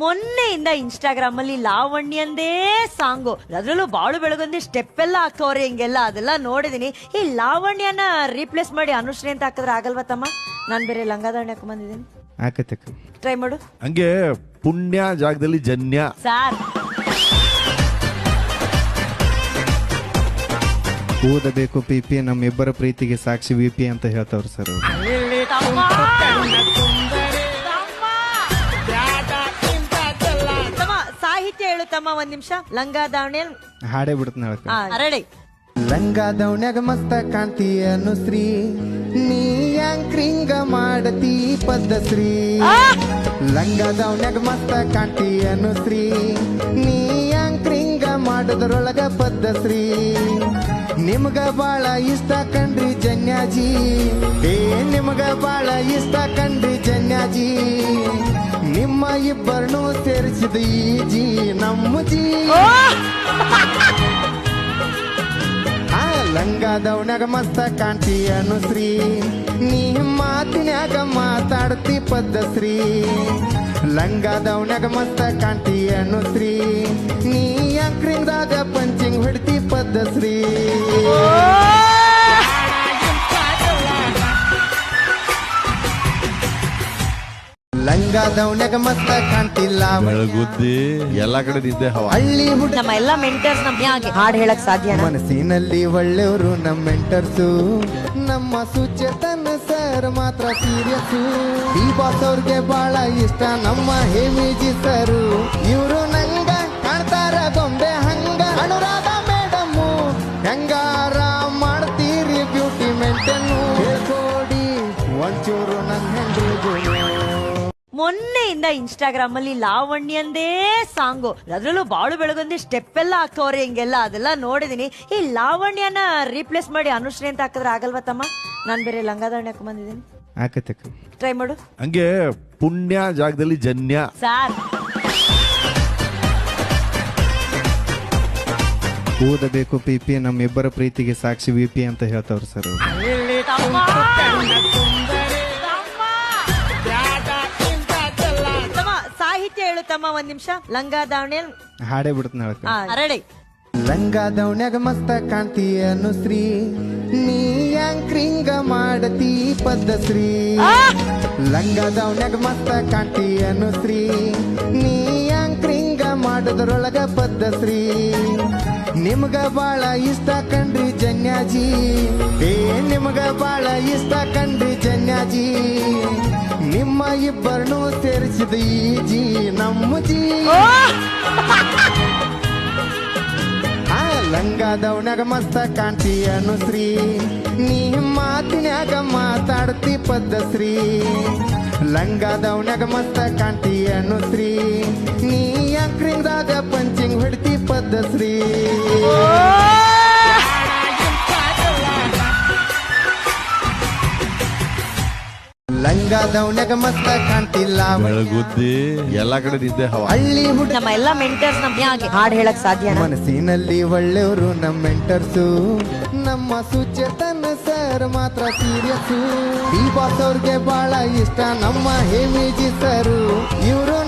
ಮೊನ್ನೆಯಿಂದ Instagram ಅಲ್ಲಿ ಲಾವಣ್ಯಂದೇ song, ಅದ್ರಲ್ಲೂ ಬಾಳು ಬೆಳಗೊಂದಿ ಸ್ಟೆಪ್ ಎಲ್ಲ ಹಾಕೋರಿ ಹಿಂಗೆಲ್ಲ ಅದೆಲ್ಲ ನೋಡಿದೀನಿ. ಈ ಲಾವಣ್ಯನ ರೀಪ್ಲೇಸ್ ಮಾಡಿ ಅನುಶ್ರೀ ಅಂತ ಹಾಕಿದ್ರೆ ಆಗಲ್ವಾ ತಮ್ಮ? ನಾನ್ ಬೇರೆ ಲಂಗಾದಾವಣಿ ಹಾಕೊಂಡ್ ಆಕತಕ್ಕ ಟ್ರೈ ಮಾಡು. ಹಂಗೆ ಪುಣ್ಯ ಜಾಗದಲ್ಲಿ ಜನ್ಯ ಸಾರ್ ಓದಬೇಕು ಪಿಪಿ ನಮ್ಮಿಬ್ಬರ ಪ್ರೀತಿಗೆ ಸಾಕ್ಷಿ ವಿಪಿ ಅಂತ ಹೇಳ್ತಾವ್ರು ಸರ್ ಅವ್ರು. ತಮ್ಮ ಸಾಹಿತ್ಯ ಹೇಳು ತಮ್ಮ, ಒಂದ್ ನಿಮಿಷ. ಲಂಗಾದಾವಣಿ ಹಾಡೇ ಬಿಡ್ತಾನೆ ಹೇಳಕ್ಕ. ರೆಡಿ. ಲಂಗಾದವನ್ಯಾಗ ಮಸ್ತ ಕಾಣ್ತಿ ಅನುಶ್ರೀ, ನೀ ಯಾಂಕ್ರಿಂಗ ಮಾಡತಿ ಪದ್ಧಶ್ರೀ. ಲಂಗಾದವನ್ಯಾಗ ಮಸ್ತ ಕಾಣ್ತಿ ಅನುಶ್ರೀ, ನೀ ಯಾಂಕ್ರಿಂಗ ಮಾಡೋದ್ರೊಳಗ ಪದ್ಧಶ್ರೀ. ನಿಮ್ಗ ಬಾಳ ಇಷ್ಟ ಕಂಡ್ರಿ ಜನ್ಯಾಜಿ, ಏ ನಿಮ್ಗ ಬಾಳ ಇಷ್ಟ ಕಂಡ್ರಿ ಜನ್ಯಾಜಿ. ನಿಮ್ಮ ಇಬ್ಬರನ್ನು ಸೇರಿಸಿದ ಈ ಜಿ ನಮ್ಮ ಜಿ. ಲಂಗಾದವನ್ಯಾಗ ಮಸ್ತ ಕಾಣ್ತಿ ಅನುಶ್ರೀ, ನೀ ಮಾತಿನ್ಯಾಗ ಮಾತಾಡ್ತಿ ಪದ್ಧಶ್ರೀ. ಲಂಗಾದವನ್ಯಾಗ ಮಸ್ತ ಕಾಣ್ತಿ ಅನುಶ್ರೀ, ನೀ ಯಾಂಕ್ರಿಂಗ್ದಾಗ ಪಂಚಿಂಗ್ ಹೊಡ್ತಿ ಪದ್ಧಶ್ರೀ. ಲಂಗಾದವನ್ಯಾಗ ಮಸ್ತ ಕಾಣ್ತಿಲ್ಲ ಬೆಳಗುದ್ದಿ ಎಲ್ಲಾ ಕಡೆ ನಿದ್ದೆ ಹವಾ. ಹಳ್ಳಿ ಹುಡುಗ ನಮ್ಮ ಎಲ್ಲಾ ಮೆಂಟರ್ಸ್ ನಮ್ಗೆ ಹಾಡ್ ಹೇಳಕ್ ಸಾಧ್ಯ? ಮನಸ್ಸಿನಲ್ಲಿ ಒಳ್ಳೆಯವರು ನಮ್ಮ ಮೆಂಟರ್ಸು, ನಮ್ಮ ಸುಚೇತನ್ ಸರ್ ಮಾತ್ರ ಸೀರಿಯಸ್ಸು. ಈ ಬಾಸ್ ಅವ್ರಿಗೆ ಬಹಳ ಇಷ್ಟ ನಮ್ಮ ಹೇಮಿಜಿ ಸರು, ಇವರು ನಂಗ ಕಾಣ್ತಾರ ಗೊಂಬೆ ಹಂಗ. ಅನುರಾಧ ಮೇಡಮ್ಮು ಹೆಂಗಾರ ಮಾಡ್ತೀರಿ ಬ್ಯೂಟಿ ಮೇಂಟೇನು, ಹೇಳ್ಕೊಡಿ ಒಂಚೂರು ನನ್ನ ಹೆಂಡ್ರಿಗೂ. ಮೊನ್ನೆಯಿಂದ ಇನ್ಸ್ಟಾಗ್ರಾಮ್ ಅಲ್ಲಿ ಲಾವಣ್ಯಂದೇ ಸಾಂಗು, ಅದ್ರಲ್ಲೂ ಬಾಳು ಬೆಳಗೊಂದಿ ಸ್ಟೆಪ್ ಎಲ್ಲ ಹಾಕೋರಿ ಹಿಂಗೆಲ್ಲ ಅದೆಲ್ಲ ನೋಡಿದೀನಿ. ಈ ಲಾವಣ್ಯನ ರೀಪ್ಲೇಸ್ ಮಾಡಿ ಅನುಶ್ರೀ ಅಂತ ಹಾಕಿದ್ರೆ ಆಗಲ್ವಾ ತಮ್ಮ? ನಾನ್ ಬೇರೆ ಲಂಗಾದಾವಣಿ ಹಾಕೊಂಡ್ ಆಕತಕ್ಕ ಟ್ರೈ ಮಾಡು. ಹಂಗೆ ಪುಣ್ಯ ಜಾಗದಲ್ಲಿ ಜನ್ಯ. ಸಾರ್ ಓದಬೇಕು ಪಿಪಿ ನಮ್ಮಿಬ್ಬರ ಪ್ರೀತಿಗೆ ಸಾಕ್ಷಿ ವಿಪಿ ಅಂತ ಹೇಳ್ತಾವ್ರು ಸರ್ ಅವ್ರು. ತಮ್ಮ ಸಾಹಿತ್ಯ ಹೇಳು ತಮ್ಮ, ಒಂದ್ ನಿಮಿಷ. ಲಂಗಾದಾವಣಿ ಹಾಡೇ ಬಿಡ್ತಾನೆ ಹೇಳಕ್ಕ. ರೆಡಿ. ಲಂಗಾದವನ್ಯಾಗ ಮಸ್ತ ಕಾಣ್ತಿ ಅನುಶ್ರೀ, ನೀ ಯಾಂಕ್ರಿಂಗ ಮಾಡತಿ ಪದ್ಧಶ್ರೀ. ಲಂಗಾದವನ್ಯಾಗ ಮಸ್ತ ಕಾಣ್ತಿ ಅನುಶ್ರೀ, ನೀ ಯಾಂಕ್ರಿಂಗ ಮಾಡೋದ್ರೊಳಗ ಪದ್ಧಶ್ರೀ. ನಿಮ್ಗ ಬಾಳ ಇಷ್ಟ ಕಂಡ್ರಿ ಜನ್ಯಾಜಿ, ಏ ನಿಮ್ಗ ಬಾಳ ಇಷ್ಟ ಕಂಡ್ರಿ ಜನ್ಯಾಜಿ. ನಿಮ್ಮ ಇಬ್ಬರನ್ನು ಸೇರಿಸಿದ ಈ ಜಿ ನಮ್ಮ ಜಿ. ಲಂಗಾದವನ್ಯಾಗ ಮಸ್ತ ಕಾಣ್ತಿ ಅನುಶ್ರೀ, ನೀ ಮಾತಿನ್ಯಾಗ ಮಾತಾಡ್ತಿ ಪದ್ಧಶ್ರೀ. ಲಂಗಾದವನ್ಯಾಗ ಮಸ್ತ ಕಾಣ್ತಿ ಅನುಶ್ರೀ, ನೀ ಯಾಂಕ್ರಿಂಗ್ದಾಗ ಪಂಚಿಂಗ್ ಹೊಡ್ತಿ ಪದ್ಧಶ್ರೀ. ಲಂಗಾದವನ್ಯಾಗ ಮಸ್ತ ಕಾಣ್ತಿಲ್ಲ ಬೆಳಗುದ್ದಿ ಎಲ್ಲಾ ಕಡೆ ನಿದ್ದೆ ಹವಾ. ಹಳ್ಳಿ ಹುಡುಗ ನಮ್ಮ ಎಲ್ಲಾ ಮೆಂಟರ್ಸ್ ನಮ್ಗೆ ಹಾಡ್ ಹೇಳಕ್ ಸಾಧ್ಯ? ಮನಸ್ಸಿನಲ್ಲಿ ಒಳ್ಳೆಯವರು ನಮ್ಮ ಮೆಂಟರ್ಸು, ನಮ್ಮ ಸುಚೇತನ್ ಸರ್ ಮಾತ್ರ ಸೀರಿಯಸ್ಸು. ಈ ಬಾಸ್ ಅವ್ರಿಗೆ ಬಹಳ ಇಷ್ಟ ನಮ್ಮ ಹೇಮಿಜಿ ಸರು, ಇವರು